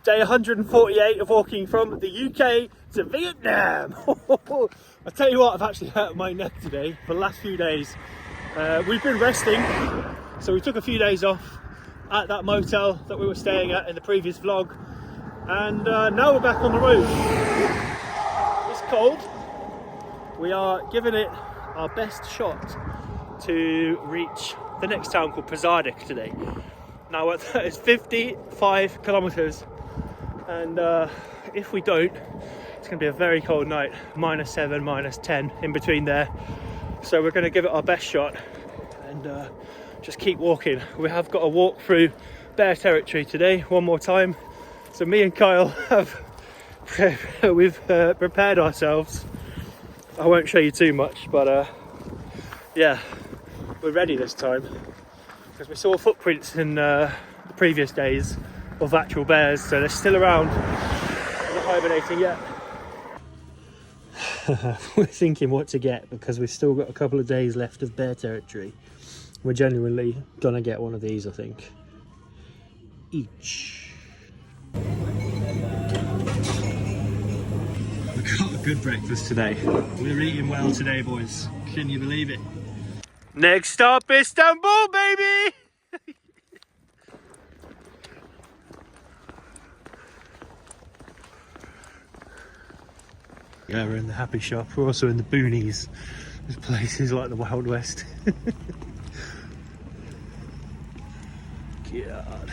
Day 148 of walking from the UK to Vietnam. I tell you what, I've actually hurt my neck today for the last few days. We've been resting, so we took a few days off at that motel that we were staying at in the previous vlog, and now we're back on the road. It's cold. We are giving it our best shot to reach the next town called Pazardjik today. Now it's 55 kilometers, and if we don't, it's going to be a very cold night, -7, -10 in between there. So we're going to give it our best shot and just keep walking. We have got to walk through bear territory today one more time. So me and Kyle have prepared ourselves. I won't show you too much, but yeah, we're ready this time, because we saw footprints in the previous days of actual bears, so they're still around. They're not hibernating yet. We're thinking what to get, because we've still got a couple of days left of bear territory. We're genuinely gonna get one of these, I think, each. We got a good breakfast today. We're eating well today, boys. Can you believe it? Next stop, Istanbul, baby! Yeah, we're in the happy shop. We're also in the boonies. This place is like the Wild West. God.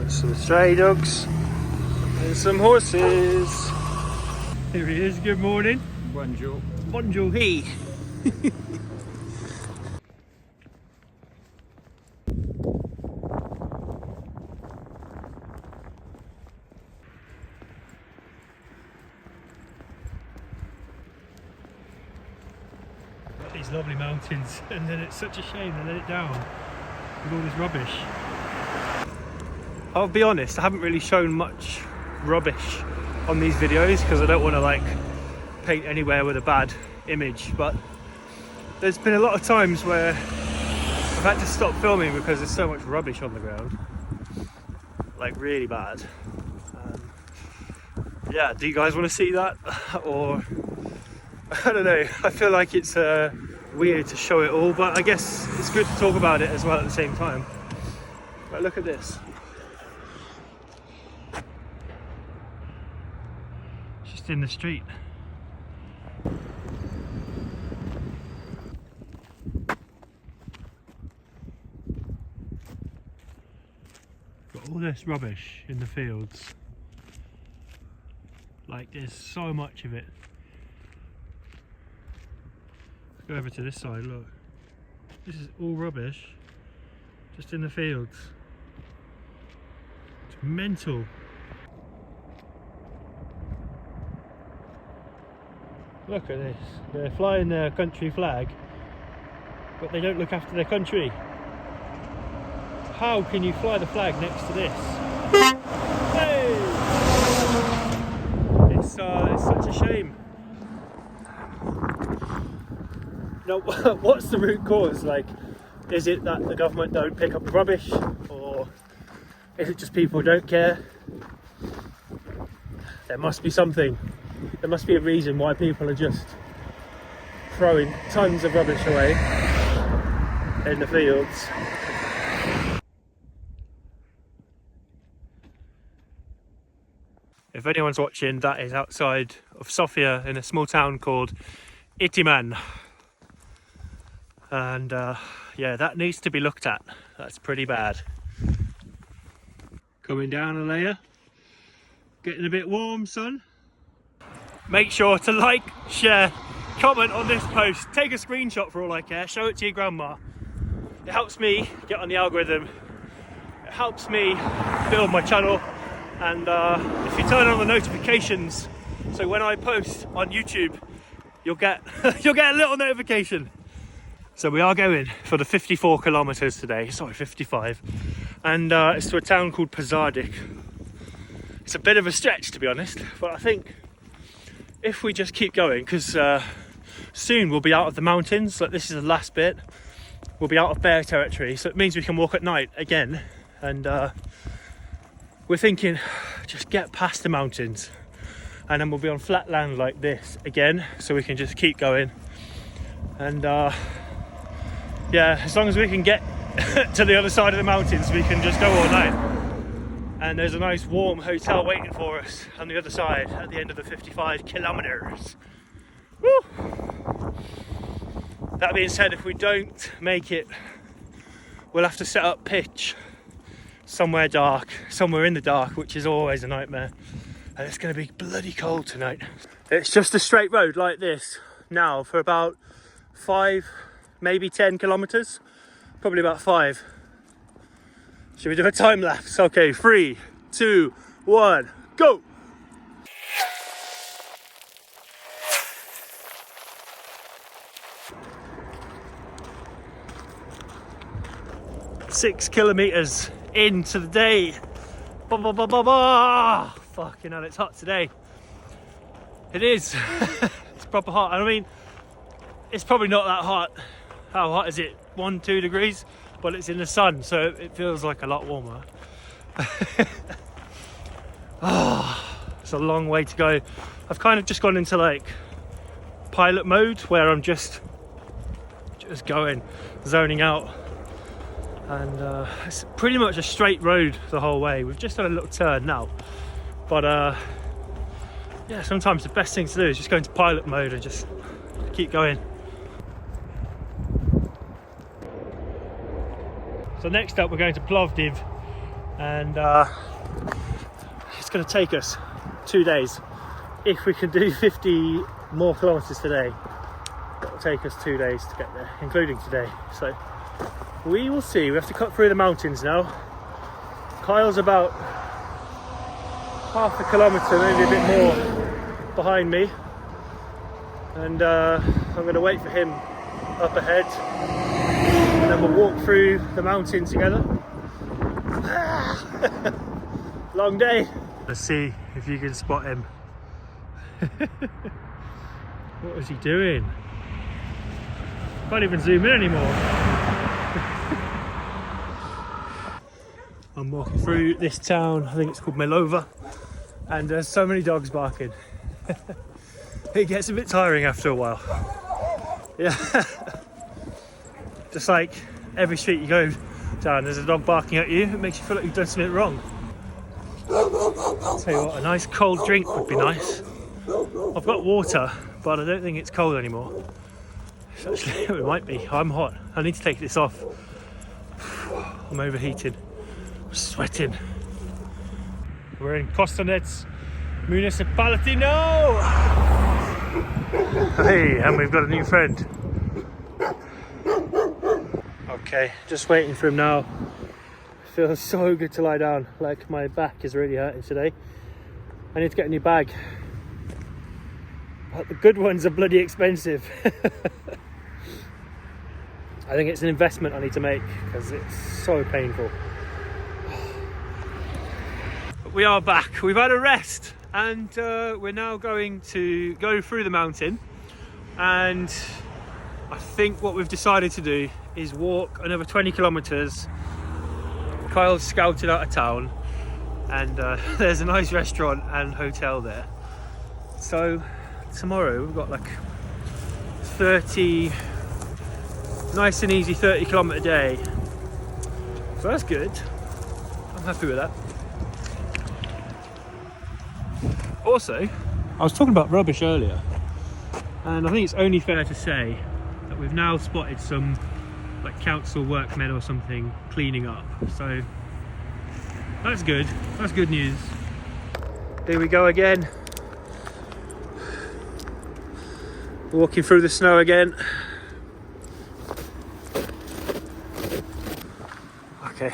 Some stray dogs and some horses. Here he is. Good morning. Bonjour. Bonjour. He. These lovely mountains, and then it's such a shame to let it down with all this rubbish. I'll be honest, I haven't really shown much rubbish on these videos because I don't want to like paint anywhere with a bad image, but there's been a lot of times where I've had to stop filming because there's so much rubbish on the ground, like really bad. Yeah, do you guys want to see that? Or I don't know, I feel like it's weird to show it all, but I guess it's good to talk about it as well at the same time. But look at this. Just in the street. Got all this rubbish in the fields. Like, there's so much of it. Go over to this side, look. This is all rubbish just in the fields. It's mental. Look at this. They're flying their country flag, but they don't look after their country. How can you fly the flag next to this? Hey! It's such a shame. Now, what's the root cause? Like, is it that the government don't pick up the rubbish, or is it just people don't care? There must be something. There must be a reason why people are just throwing tons of rubbish away in the fields. If anyone's watching, that is outside of Sofia in a small town called Ihtiman. And yeah, that needs to be looked at. That's pretty bad. Coming down a layer. Getting a bit warm, son. Make sure to like, share, comment on this post. Take a screenshot for all I care. Show it to your grandma. It helps me get on the algorithm. It helps me build my channel. And if you turn on the notifications, so when I post on YouTube, you'll get a little notification. So we are going for the 54 kilometers today, sorry 55, and it's to a town called Pazardjik. It's a bit of a stretch to be honest, but I think if we just keep going, because soon we'll be out of the mountains, like this is the last bit, we'll be out of bear territory, so it means we can walk at night again, and we're thinking just get past the mountains and then we'll be on flat land like this again, so we can just keep going. And yeah, as long as we can get to the other side of the mountains, we can just go all night. And there's a nice warm hotel waiting for us on the other side at the end of the 55 kilometers. Woo! That being said, if we don't make it, we'll have to set up pitch somewhere dark, somewhere in the dark, which is always a nightmare. And it's going to be bloody cold tonight. It's just a straight road like this now for about 5, maybe 10 kilometers, probably about 5. Should we do a time lapse? Okay, 3, 2, 1, go! Six kilometers into the day. Ba, ba, ba, ba, ba. Fucking hell, it's hot today. It is. It's proper hot. I mean, it's probably not that hot. How hot is it? 1-2 degrees? But it's in the sun, so it feels like a lot warmer. It's a long way to go. I've kind of just gone into like pilot mode where I'm just going, zoning out. And it's pretty much a straight road the whole way. We've just done a little turn now. But yeah, sometimes the best thing to do is just go into pilot mode and just keep going. So next up we're going to Plovdiv, and it's going to take us 2 days. If we can do 50 more kilometers today, it'll take us 2 days to get there, including today. So we will see. We have to cut through the mountains now. Kyle's about half a kilometre, maybe a bit more behind me, and I'm going to wait for him up ahead, and then we'll walk through the mountain together. Long day. Let's see if you can spot him. What is he doing? Can't even zoom in anymore. I'm walking through this town, I think it's called Milova, and there's so many dogs barking. It gets a bit tiring after a while. Yeah. Just like every street you go down, there's a dog barking at you. It makes you feel like you've done something wrong. I'll tell you what, a nice cold drink would be nice. I've got water, but I don't think it's cold anymore. Actually, it might be. I'm hot. I need to take this off. I'm overheated. I'm sweating. We're in Monotonous municipality now. Hey, and we've got a new friend. Okay, just waiting for him now. It feels so good to lie down. Like my back is really hurting today. I need to get a new bag. But the good ones are bloody expensive. I think it's an investment I need to make because it's so painful. But we are back. We've had a rest, and we're now going to go through the mountain. And I think what we've decided to do is walk another 20 kilometers. Kyle's scouted out of town, and there's a nice restaurant and hotel there. So tomorrow we've got like 30, nice and easy 30 kilometer day. So that's good. I'm happy with that. Also, I was talking about rubbish earlier, and I think it's only fair to say that we've now spotted some like council workmen or something cleaning up. So that's good. That's good news. Here we go again. Walking through the snow again. Okay.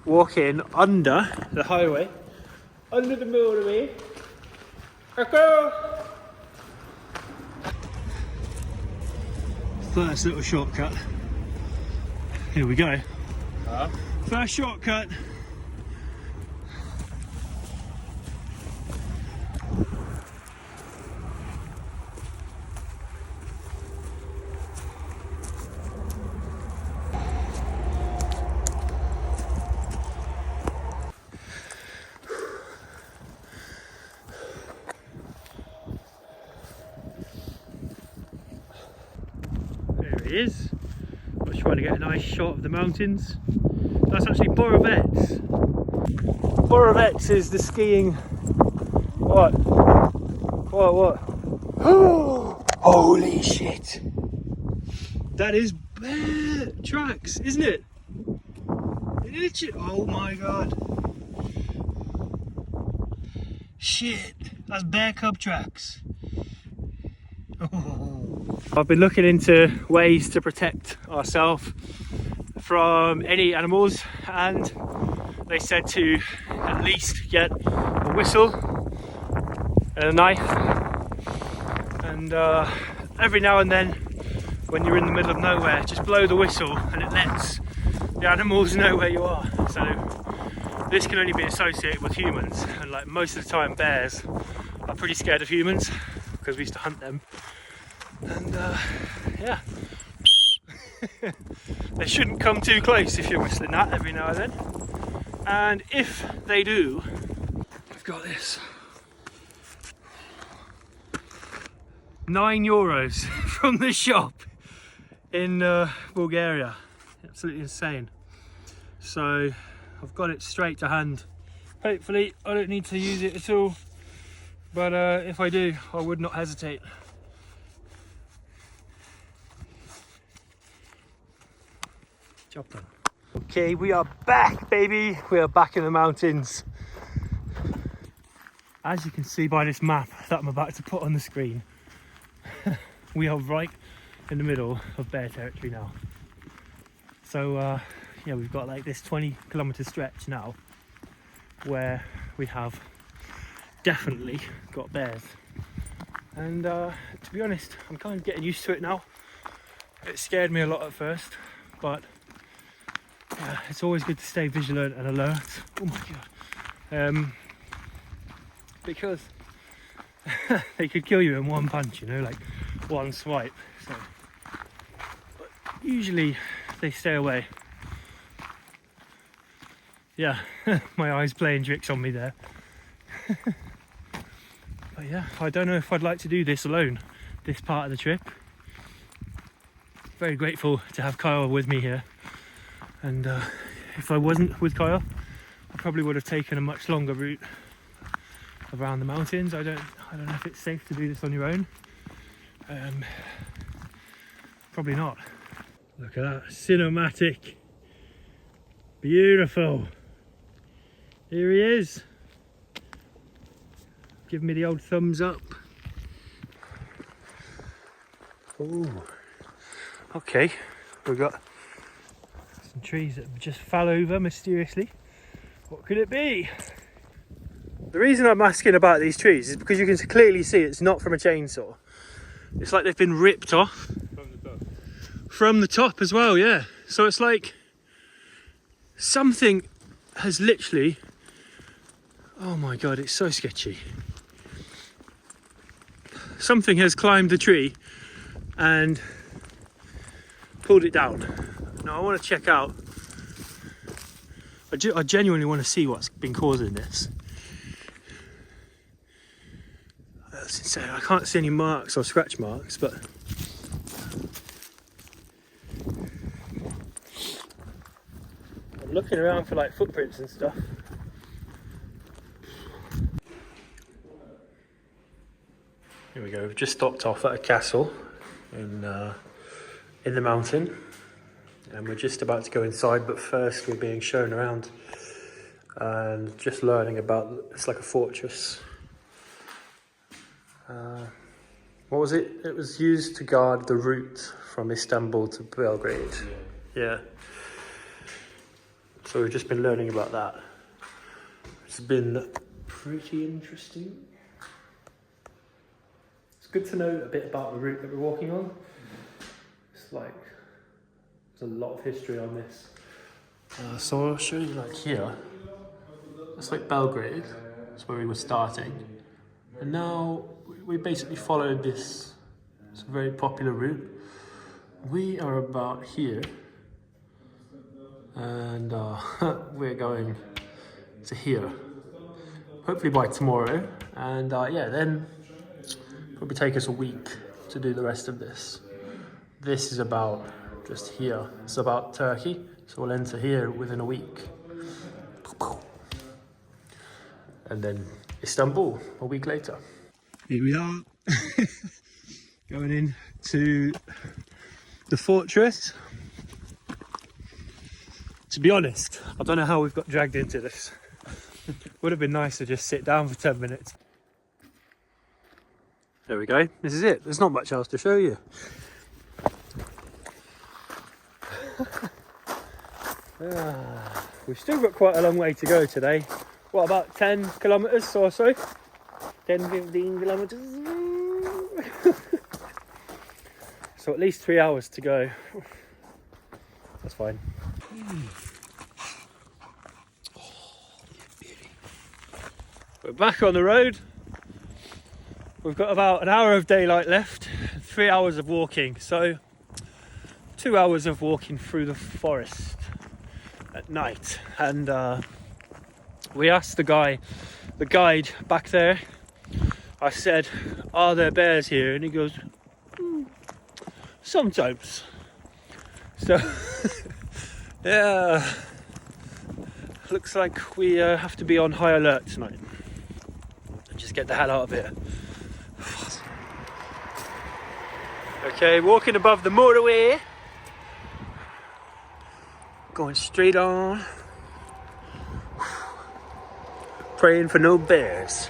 Walking under the highway. Under the motorway. Okay. First little shortcut. Here we go. First shortcut. There he is. I was trying to get a nice shot of the mountains. That's actually Borovets. Borovets is the skiing. What? What? Holy shit! That is bear tracks, isn't it? Oh my god! Shit! That's bear cub tracks. Oh. I've been looking into ways to protect ourselves from any animals, and they said to at least get a whistle and a knife, and every now and then when you're in the middle of nowhere, just blow the whistle and it lets the animals know where you are. So this can only be associated with humans, and like most of the time bears are pretty scared of humans because we used to hunt them, and yeah. They shouldn't come too close if you're whistling that every now and then. And if they do, I've got this. €9 from the shop in Bulgaria. Absolutely insane. So I've got it straight to hand. Hopefully I don't need to use it at all, but if I do, I would not hesitate. Job done. Okay, we are back, baby. We are back in the mountains. As you can see by this map that I'm about to put on the screen, we are right in the middle of bear territory now. So yeah, we've got like this 20-kilometer stretch now where we have definitely got bears. And to be honest, I'm kind of getting used to it now. It scared me a lot at first, but it's always good to stay vigilant and alert. Oh my god. Because they could kill you in one punch, you know, like one swipe. So, but usually they stay away. Yeah, my eyes playing tricks on me there. But yeah, I don't know if I'd like to do this alone, this part of the trip. Very grateful to have Kyle with me here. And if I wasn't with Kyle, I probably would have taken a much longer route around the mountains. I don't know if it's safe to do this on your own. Probably not. Look at that, cinematic. Beautiful. Here he is. Give me the old thumbs up. Oh, okay. We've got some trees that just fell over mysteriously. What could it be? The reason I'm asking about these trees is because you can clearly see it's not from a chainsaw. It's like they've been ripped off. From the top. From the top as well, yeah. So it's like something has literally... Oh my god, it's so sketchy. Something has climbed the tree and pulled it down. Now I want to check out. I genuinely want to see what's been causing this. That's insane. I can't see any marks or scratch marks, but I'm looking around for like footprints and stuff. Here we go. We've just stopped off at a castle in the mountain, and we're just about to go inside. But first, we're being shown around and just learning about. It's like a fortress. What was it? It was used to guard the route from Istanbul to Belgrade. Yeah. So we've just been learning about that. It's been pretty interesting. It's good to know a bit about the route that we're walking on. like, there's a lot of history on this. So I'll show you like here. It's like Belgrade. That's where we were starting. And now we basically followed this. It's a very popular route. We are about here. And we're going to here. Hopefully by tomorrow. And yeah, then probably take us a week to do the rest of this. This is about just here. It's about Turkey. So we'll enter here within a week. And then Istanbul a week later. Here we are. Going in to the fortress. To be honest, I don't know how we've got dragged into this. Would have been nice to just sit down for 10 minutes. There we go. This is it. There's not much else to show you. We've still got quite a long way to go today. What, about 10 kilometres or so? 10, 15 kilometres. So at least 3 hours to go. That's fine. We're back on the road. We've got about an hour of daylight left, 3 hours of walking. So 2 hours of walking through the forest at night. And we asked the guide back there, I said, are there bears here? And he goes, sometimes. So yeah, looks like we have to be on high alert tonight and just get the hell out of here. Okay, walking above the motorway, going straight on, praying for no bears.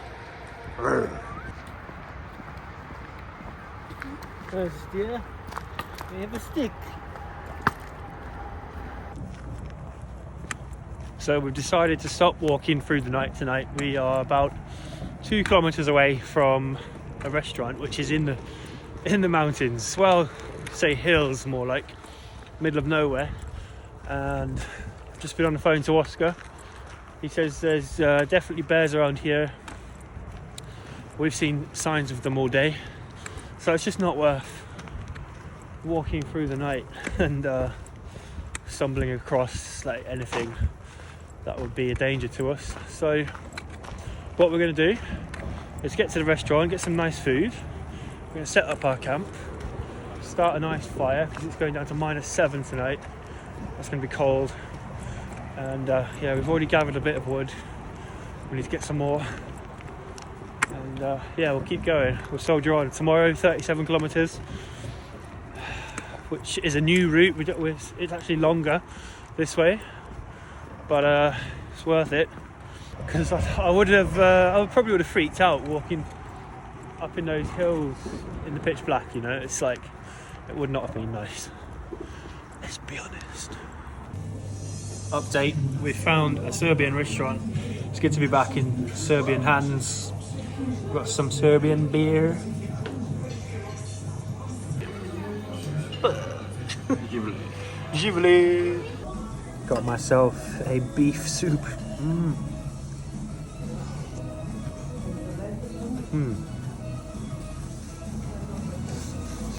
First, yeah, we have a stick. So we've decided to stop walking through the night tonight. We are about 2 kilometers away from a restaurant which is in the mountains. Well, say hills, more like middle of nowhere. And I've just been on the phone to Oscar. He says there's definitely bears around here. We've seen signs of them all day. So it's just not worth walking through the night and stumbling across like anything that would be a danger to us. So what we're going to do is get to the restaurant, get some nice food. We're going to set up our camp, start a nice fire because it's going down to -7 tonight. It's going to be cold. And yeah, we've already gathered a bit of wood. We need to get some more. And yeah, we'll keep going. We'll soldier on. Tomorrow, 37 kilometers, which is a new route. It's actually longer this way, but it's worth it because I probably would have freaked out walking up in those hills in the pitch black. You know, it's like it would not have been nice. Let's be honest. Update: we found a Serbian restaurant. It's good to be back in Serbian hands. We've got some Serbian beer. Živli. Got myself a beef soup.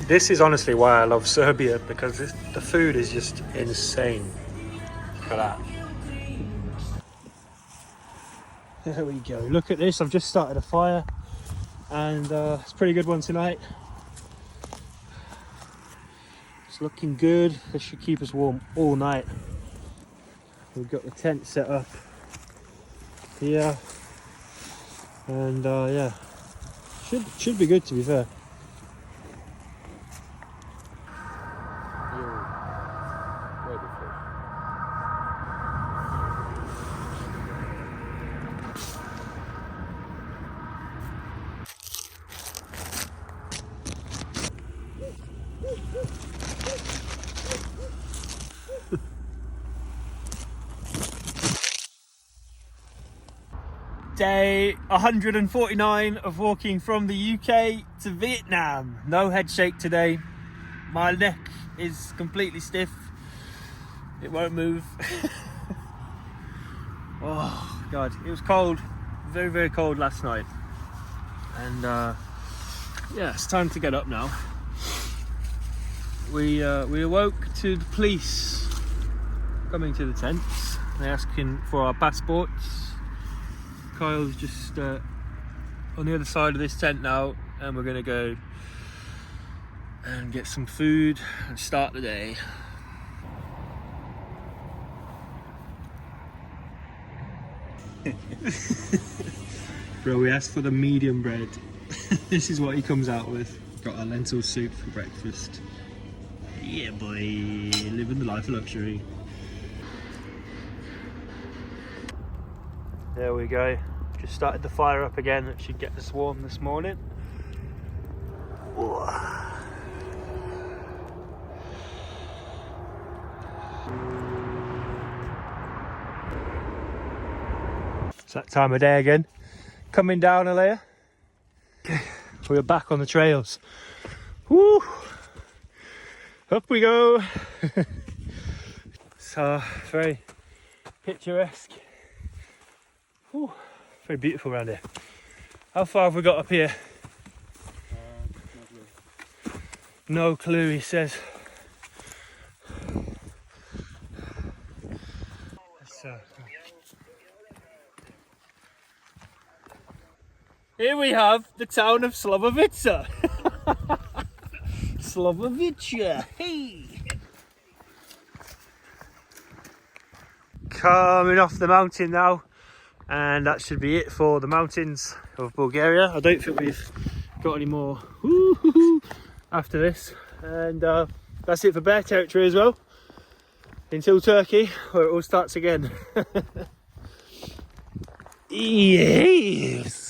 This is honestly why I love Serbia, because the food is just insane. Look at that. There we go. Look at this. I've just started a fire and it's a pretty good one tonight. It's looking good. This should keep us warm all night. We've got the tent set up here and yeah, should be good, to be fair. Day 149 of walking from the UK to Vietnam. No head shake today. My neck is completely stiff. It won't move. Oh God, it was cold, very, very cold last night. And yeah, it's time to get up now. We awoke to the police coming to the tents. They're asking for our passports. Kyle's just on the other side of this tent now, and we're gonna go and get some food and start the day. Bro, we asked for the medium bread. This is what he comes out with. Got our lentil soup for breakfast. Yeah boy, living the life of luxury. There we go. Just started the fire up again. That should get us warm this morning. It's that time of day again. Coming down a layer. Okay, we're back on the trails. Woo! Up we go. So very picturesque. Woo, very beautiful around here. How far have we got up here? No clue, he says. Here we have the town of Slovovica. Slovovica, hey! Coming off the mountain now, and that should be it for the mountains of Bulgaria. I don't think we've got any more after this, and that's it for bear territory as well, until Turkey, where it all starts again. Yes!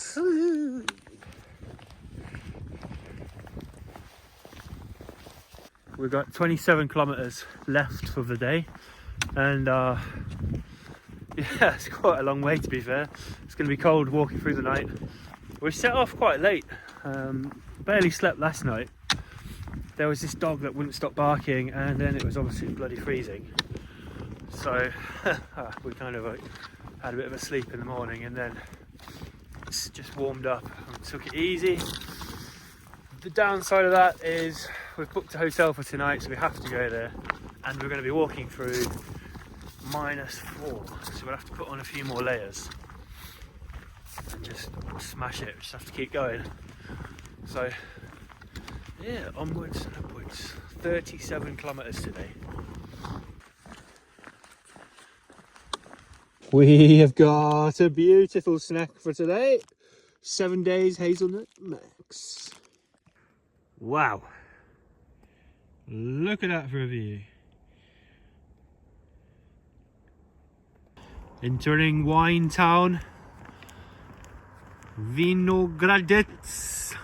We've got 27 kilometers left for the day, and yeah, it's quite a long way to be fair. It's going to be cold walking through the night. We set off quite late, barely slept last night. There was this dog that wouldn't stop barking, and then it was obviously bloody freezing, so we kind of had a bit of a sleep in the morning, and then it's just warmed up and took it easy. The downside of that is we've booked a hotel for tonight, so we have to go there, and we're going to be walking through -4, so we'll have to put on a few more layers and just smash it. We just have to keep going. So yeah, onwards and upwards. 37 kilometers today. We have got a beautiful snack for today. 7 days hazelnut max. Wow, look at that for a view. Entering wine town, Vinogradets.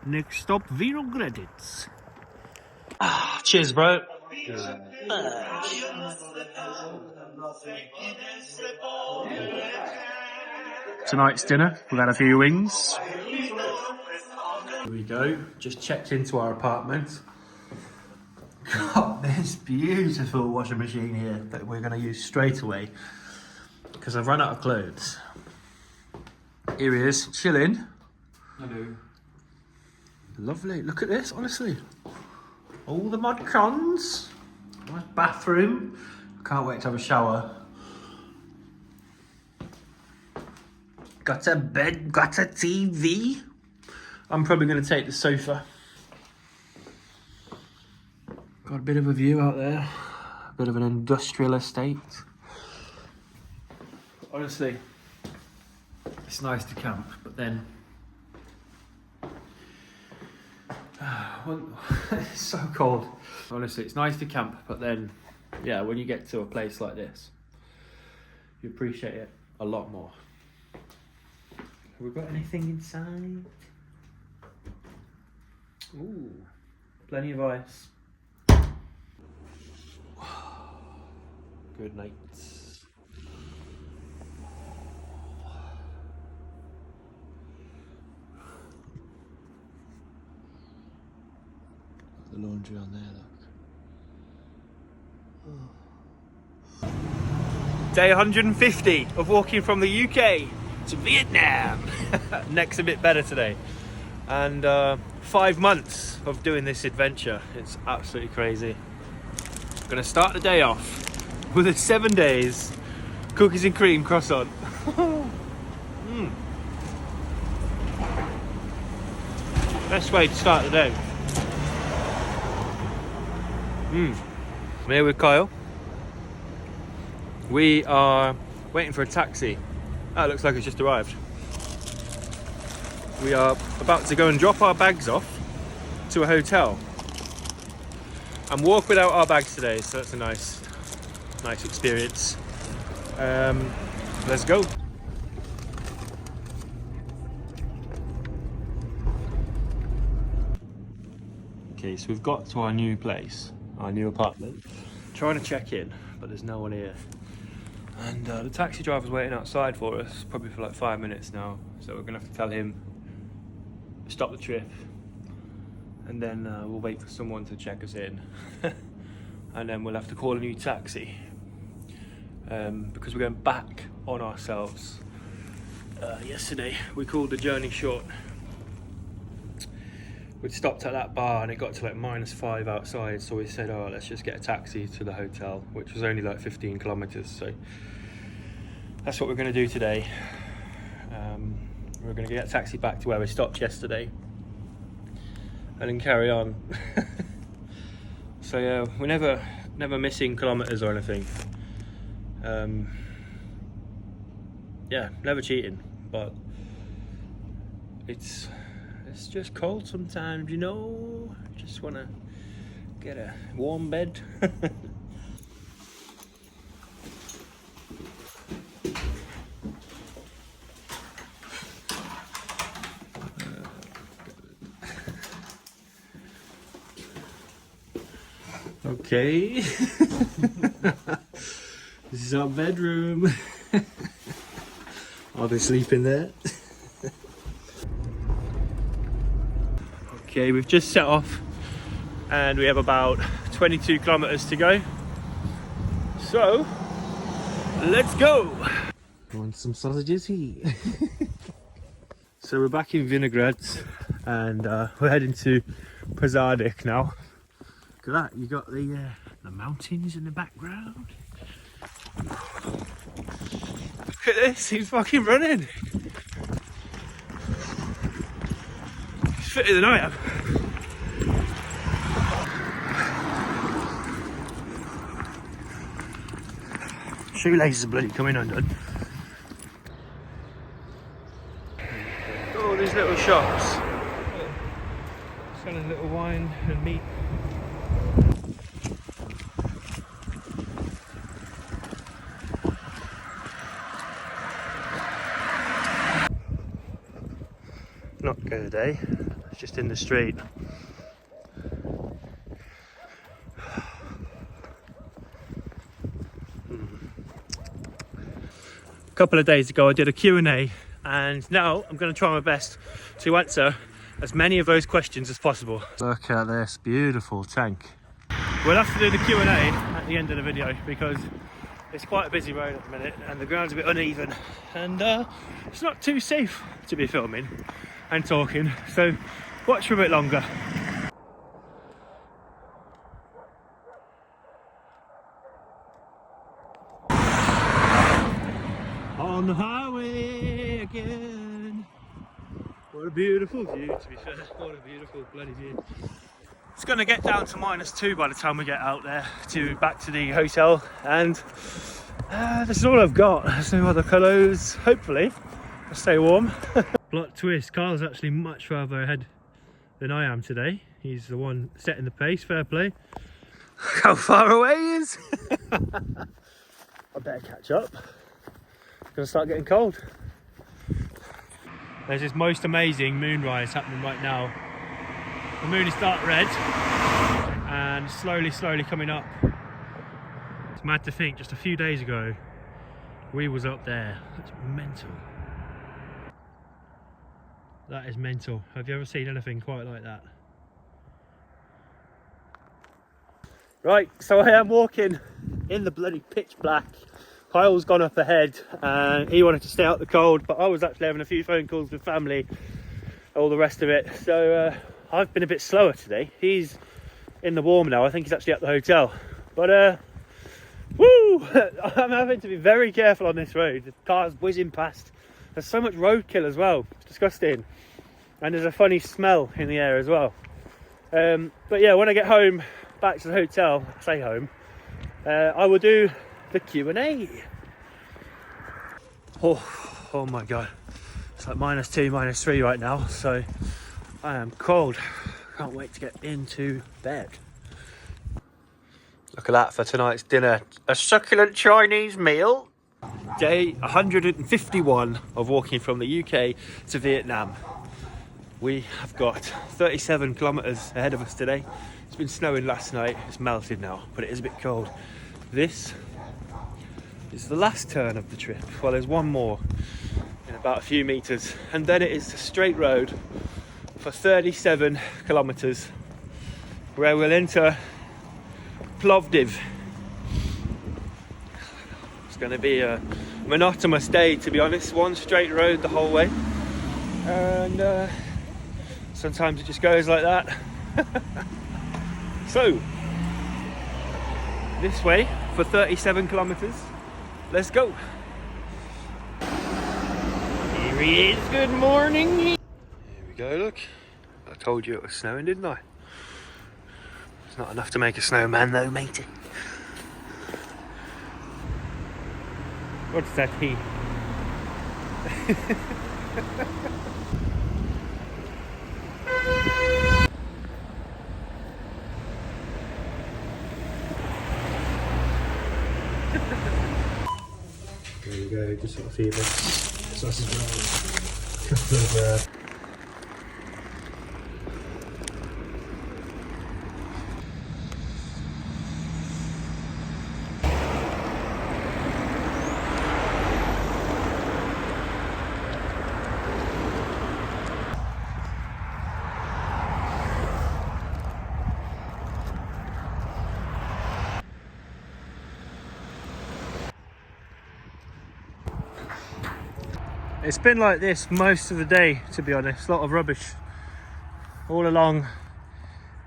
Next stop, Vinogradets. Cheers, bro. Tonight's dinner, we've had a few wings. Here we go, just checked into our apartment. Got this beautiful washing machine here that we're going to use straight away because I've run out of clothes. Here he is, chilling. Hello. Lovely, look at this, honestly. All the mod cons. Nice bathroom. Can't wait to have a shower. Got a bed, got a TV. I'm probably going to take the sofa. Got a bit of a view out there. A bit of an industrial estate. Honestly, it's nice to camp, but then it's so cold. Honestly, it's nice to camp, but then, yeah, when you get to a place like this, you appreciate it a lot more. Have we got anything inside? Ooh, plenty of ice. Good night. The laundry on there, look. Day 150 of walking from the UK to Vietnam. Neck's a bit better today. And 5 months of doing this adventure. It's absolutely crazy. I'm gonna start the day off with a 7 days cookies and cream croissant. Best way to start the day. I'm here with Kyle. We are waiting for a taxi. Oh, it looks like it's just arrived. We are about to go and drop our bags off to a hotel and walk without our bags today, so that's a nice experience. Let's go. Okay, so we've got to our new place, our new apartment. Trying to check in, but there's no one here. And the taxi driver's waiting outside for us, probably for like 5 minutes now. So we're gonna have to tell him to stop the trip, and then we'll wait for someone to check us in. And then we'll have to call a new taxi because we're going back on ourselves. Yesterday we called the journey short. We'd stopped at that bar and it got to like -5 outside, so we said, oh, let's just get a taxi to the hotel, which was only like 15 kilometers. So that's what we're going to do today. We're going to get a taxi back to where we stopped yesterday and then carry on. So yeah, we're never missing kilometers or anything. Yeah, never cheating, but it's just cold sometimes, you know. Just want to get a warm bed. Okay. This is our bedroom. I'll be sleeping there. Okay, we've just set off and we have about 22 kilometers to go. So, let's go. Want some sausages here? So we're back in Vinograd and we're heading to Pazardjik now. Look at that, you got the mountains in the background. Look at this, he's fucking running. He's fitter than I am. Shoelaces are bloody coming undone. All these little shops selling little wine and meat. Not good, eh? It's just in the street. A couple of days ago I did a Q&A, and now I'm going to try my best to answer as many of those questions as possible. Look at this beautiful tank. We'll have to do the Q&A at the end of the video because it's quite a busy road at the minute and the ground's a bit uneven, and it's not too safe to be filming and talking, so watch for a bit longer. On the highway again. What a beautiful view, to be fair. What a beautiful bloody view. It's going to get down to -2 by the time we get out there back to the hotel, and this is all I've got. There's no other clothes. Hopefully I'll stay warm. Plot twist, Carl's actually much further ahead than I am today. He's the one setting the pace, fair play. Look how far away he is. I better catch up. It's gonna start getting cold. There's this most amazing moonrise happening right now. The moon is dark red and slowly coming up. It's mad to think just a few days ago we was up there. That's mental. That is mental. Have you ever seen anything quite like that? Right, so I am walking in the bloody pitch black. Kyle's gone up ahead and he wanted to stay out the cold, but I was actually having a few phone calls with family, all the rest of it. So I've been a bit slower today. He's in the warm now. I think he's actually at the hotel. But woo! I'm having to be very careful on this road. The car's whizzing past. There's so much roadkill as well. It's disgusting. And there's a funny smell in the air as well. But yeah, when I get home, back to the hotel, I say home, I will do the Q&A. Oh my god. It's like -2, -3 right now. So I am cold. Can't wait to get into bed. Look at that for tonight's dinner. A succulent Chinese meal. Day 151 of walking from the UK to Vietnam. We have got 37 kilometers ahead of us today. It's been snowing last night. It's melted now, but it is a bit cold. This is the last turn of the trip. Well, there's one more in about a few meters, and then it is a straight road for 37 kilometers where we'll enter Plovdiv. It's going to be a monotonous day, to be honest. One straight road the whole way, and sometimes it just goes like that. So this way for 37 kilometers. Let's go. Here he is. Good morning. Here we go. Look, I told you it was snowing, didn't I? It's not enough to make a snowman though, matey. What's that he? There you go, just sort of feed this sausage roll. Couple of It's been like this most of the day, to be honest. A lot of rubbish all along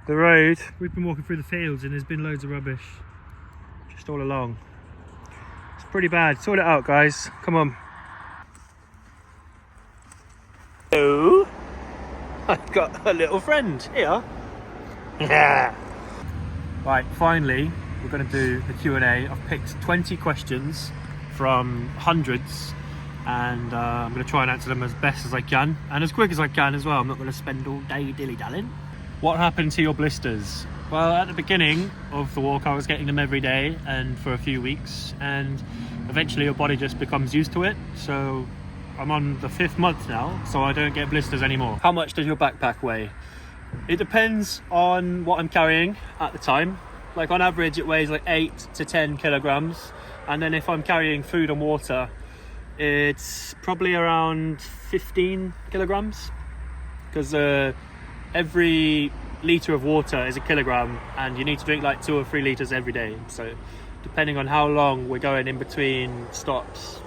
the road. We've been walking through the fields and there's been loads of rubbish just all along. It's pretty bad. Sort it out, guys. Come on. Hello. I've got a little friend here. Yeah. Right, finally, we're going to do the Q&A. I've picked 20 questions from hundreds. And I'm going to try and answer them as best as I can and as quick as I can as well. I'm not going to spend all day dilly-dallying. What happened to your blisters? Well, at the beginning of the walk I was getting them every day and for a few weeks, and eventually your body just becomes used to it. So I'm on the 5th month now, so I don't get blisters anymore. How much does your backpack weigh? It depends on what I'm carrying at the time. Like on average it weighs like 8 to 10 kilograms, and then if I'm carrying food and water it's probably around 15 kilograms, because every litre of water is a kilogram and you need to drink like 2 or 3 litres every day. So depending on how long we're going in between stops,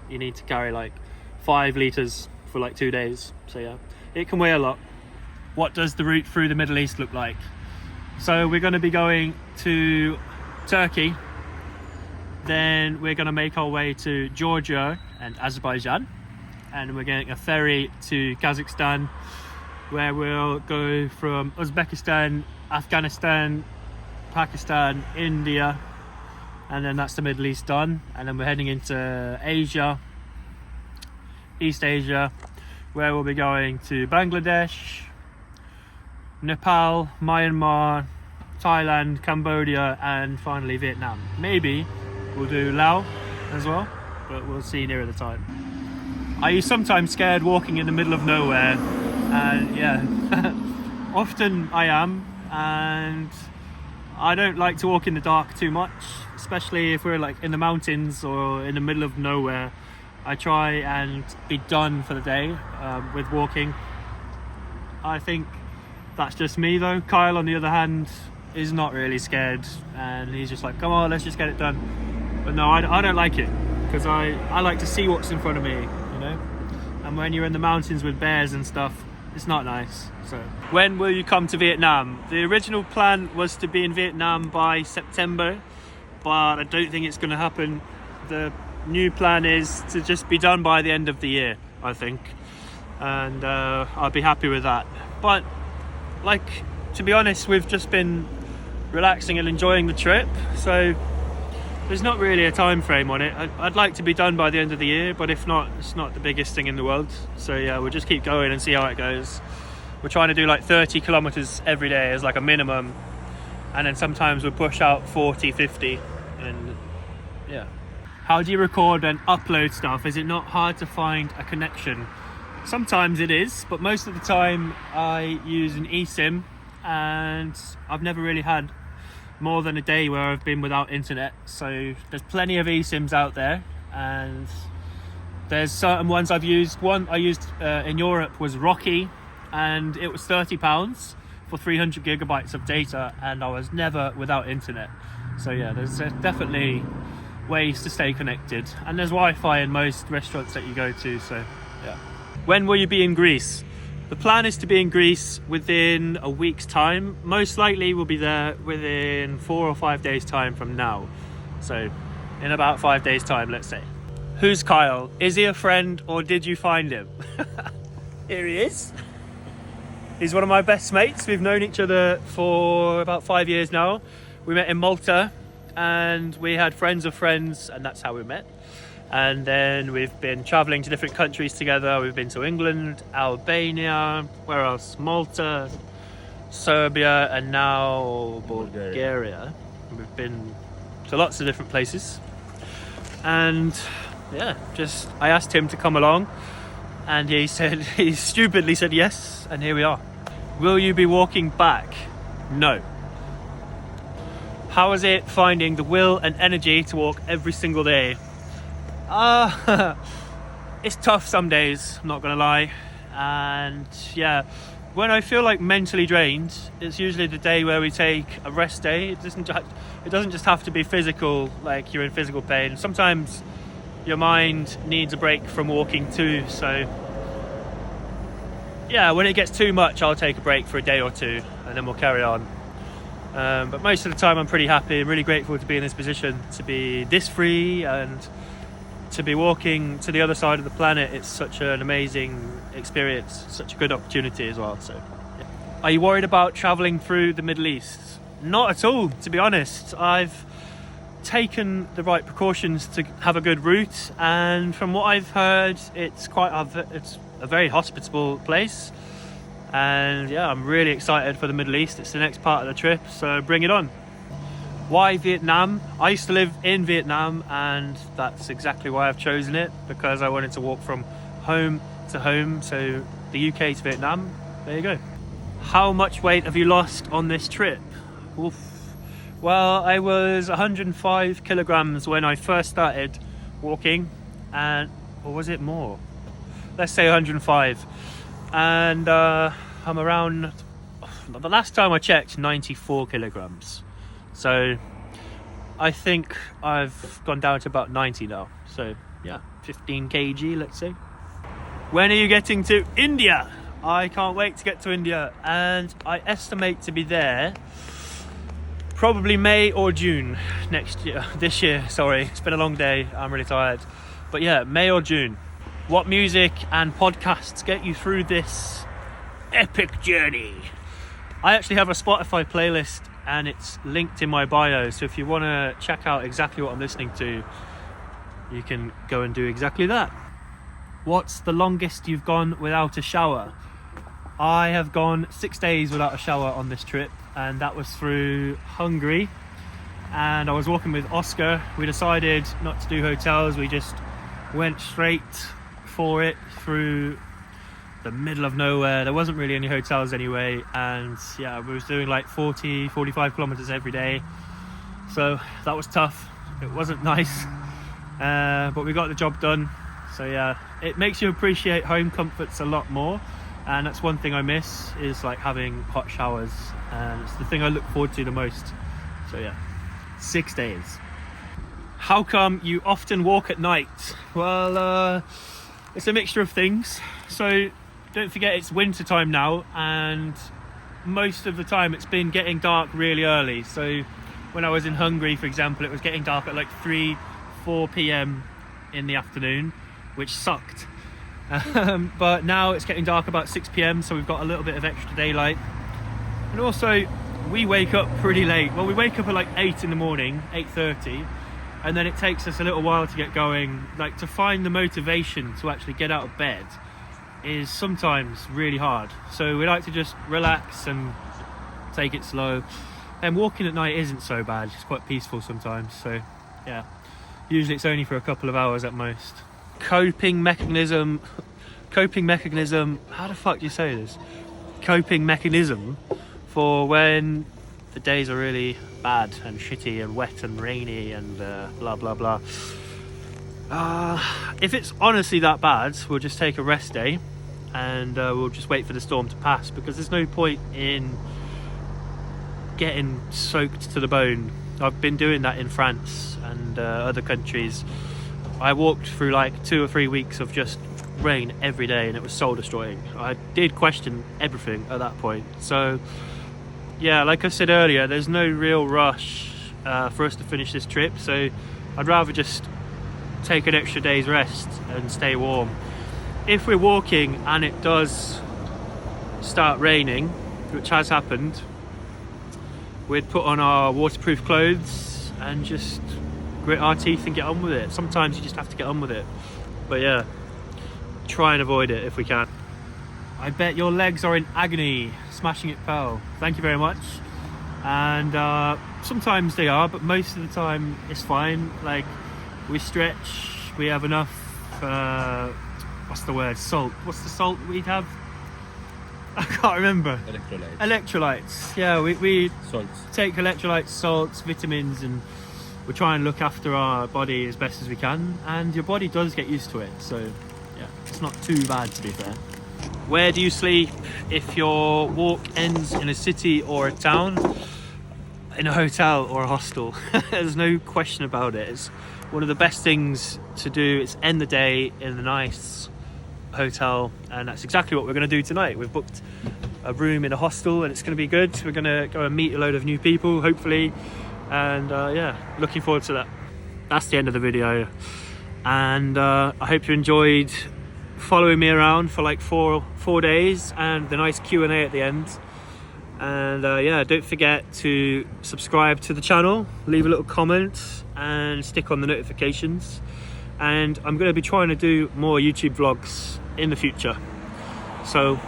you need to carry like 5 litres for like 2 days. So yeah, it can weigh a lot. What does the route through the Middle East look like? So we're going to be going to Turkey, then we're going to make our way to Georgia and Azerbaijan, and we're getting a ferry to Kazakhstan, where we'll go from Uzbekistan, Afghanistan, Pakistan, India, and then that's the Middle East done. And then we're heading into Asia, East Asia, where we'll be going to Bangladesh, Nepal, Myanmar, Thailand, Cambodia, and finally Vietnam. Maybe we'll do Laos as well, but we'll see nearer the time. Are you sometimes scared walking in the middle of nowhere? And yeah, often I am, and I don't like to walk in the dark too much, especially if we're like in the mountains or in the middle of nowhere. I try and be done for the day with walking. I think that's just me though. Kyle, on the other hand, is not really scared, and he's just like, come on, let's just get it done. But no, I don't like it, because I like to see what's in front of me, you know. And when you're in the mountains with bears and stuff, it's not nice. So when will you come to Vietnam? The original plan was to be in Vietnam by September, but I don't think it's going to happen. The new plan is to just be done by the end of the year, I think, and I'll be happy with that. But like, to be honest, we've just been relaxing and enjoying the trip, so there's not really a time frame on it. I'd like to be done by the end of the year, but if not, it's not the biggest thing in the world. So yeah, we'll just keep going and see how it goes. We're trying to do like 30 kilometers every day as like a minimum, and then sometimes we'll push out 40, 50, and yeah. How do you record and upload stuff? Is it not hard to find a connection? Sometimes it is, but most of the time I use an eSIM, and I've never really had more than a day where I've been without internet. So there's plenty of eSIMs out there, and there's certain ones I've used. One I used in Europe was Rocky, and it was £30 for 300 gigabytes of data, and I was never without internet. So yeah, there's definitely ways to stay connected, and there's Wi-Fi in most restaurants that you go to. So yeah. When will you be in Greece? The plan is to be in Greece within a week's time. Most likely we'll be there within 4 or 5 days time from now. So in about 5 days time, let's say. Who's Kyle? Is he a friend, or did you find him? Here he is. He's one of my best mates. We've known each other for about 5 years now. We met in Malta, and we had friends of friends, and that's how we met. And then we've been traveling to different countries together. We've been to England, Albania, where else? Malta, Serbia, and now Bulgaria. We've been to lots of different places. And yeah, I asked him to come along, and he stupidly said yes, and here we are. Will you be walking back? No. How is it finding the will and energy to walk every single day? It's tough some days, I'm not gonna lie. And yeah, when I feel like mentally drained, it's usually the day where we take a rest day. It doesn't just have to be physical, like you're in physical pain. Sometimes your mind needs a break from walking too. So yeah, when it gets too much, I'll take a break for a day or two, and then we'll carry on. But most of the time I'm pretty happy. I'm really grateful to be in this position, to be this free, and to be walking to the other side of the planet. It's such an amazing experience, such a good opportunity as well. So yeah. Are you worried about traveling through the Middle East? Not at all, to be honest. I've taken the right precautions to have a good route, and from what I've heard, it's a very hospitable place. And yeah, I'm really excited for the Middle East. It's the next part of the trip, so bring it on. Why Vietnam? I used to live in Vietnam, and that's exactly why I've chosen it, because I wanted to walk from home to home. So the UK to Vietnam, there you go. How much weight have you lost on this trip? Oof. Well, I was 105 kilograms when I first started walking, or was it more? Let's say 105. And I'm around, the last time I checked, 94 kilograms. So I think I've gone down to about 90 now. So yeah, 15 kg, let's say. When are you getting to India? I can't wait to get to India, and I estimate to be there probably May or June this year. Sorry, it's been a long day, I'm really tired. But yeah, May or June. What music and podcasts get you through this epic journey? I actually have a Spotify playlist, and it's linked in my bio, so if you want to check out exactly what I'm listening to, you can go and do exactly that. What's the longest you've gone without a shower? I have gone 6 days without a shower on this trip, and that was through Hungary. And I was walking with Oscar. We decided not to do hotels, we just went straight for it through the middle of nowhere. There wasn't really any hotels anyway, and yeah, we was doing like 40-45 kilometers every day, so that was tough. It wasn't nice, but we got the job done. So yeah, it makes you appreciate home comforts a lot more, and that's one thing I miss, is like having hot showers, and it's the thing I look forward to the most. So yeah, 6 days. How come you often walk at night? Well, it's a mixture of things. So don't forget it's winter time now, and most of the time it's been getting dark really early. So when I was in Hungary, for example, it was getting dark at like 3-4 p.m. in the afternoon, which sucked. But now it's getting dark about 6 p.m, so we've got a little bit of extra daylight. And also we wake up pretty late. Well, we wake up at like 8 in the morning, 8:30, and then it takes us a little while to get going. Like, to find the motivation to actually get out of bed is sometimes really hard. So we like to just relax and take it slow. And walking at night isn't so bad, it's quite peaceful sometimes. So yeah, usually it's only for a couple of hours at most. Coping mechanism, how the fuck do you say this? Coping mechanism for when the days are really bad and shitty and wet and rainy and blah blah blah. If it's honestly that bad, we'll just take a rest day, and we'll just wait for the storm to pass, because there's no point in getting soaked to the bone. I've been doing that in France and other countries. I walked through like 2 or 3 weeks of just rain every day, and it was soul destroying. I did question everything at that point. So yeah, like I said earlier, there's no real rush for us to finish this trip, so I'd rather just take an extra day's rest and stay warm. If we're walking and it does start raining, which has happened, we'd put on our waterproof clothes and just grit our teeth and get on with it. Sometimes you just have to get on with it, but yeah, try and avoid it if we can. I bet your legs are in agony. Smashing it, pal. Thank you very much. And sometimes they are, but most of the time it's fine. Like, we stretch, we have enough what's the word, salt, what's the salt we'd have? I can't remember. Electrolytes. Yeah, we salts. Take electrolytes, salts, vitamins, and we try and look after our body as best as we can, and your body does get used to it, so yeah, it's not too bad, to be fair. Where do you sleep if your walk ends in a city or a town? In a hotel or a hostel. There's no question about it. It's one of the best things to do. It's end the day in a nice hotel, and that's exactly what we're going to do tonight. We've booked a room in a hostel, and it's going to be good. We're going to go and meet a load of new people, hopefully, and yeah, looking forward to that. That's the end of the video, and I hope you enjoyed following me around for like four days, and the nice Q&A at the end. And yeah, don't forget to subscribe to the channel, leave a little comment, and stick on the notifications. And I'm going to be trying to do more YouTube vlogs in the future, so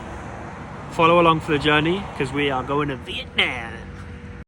follow along for the journey, because we are going to Vietnam.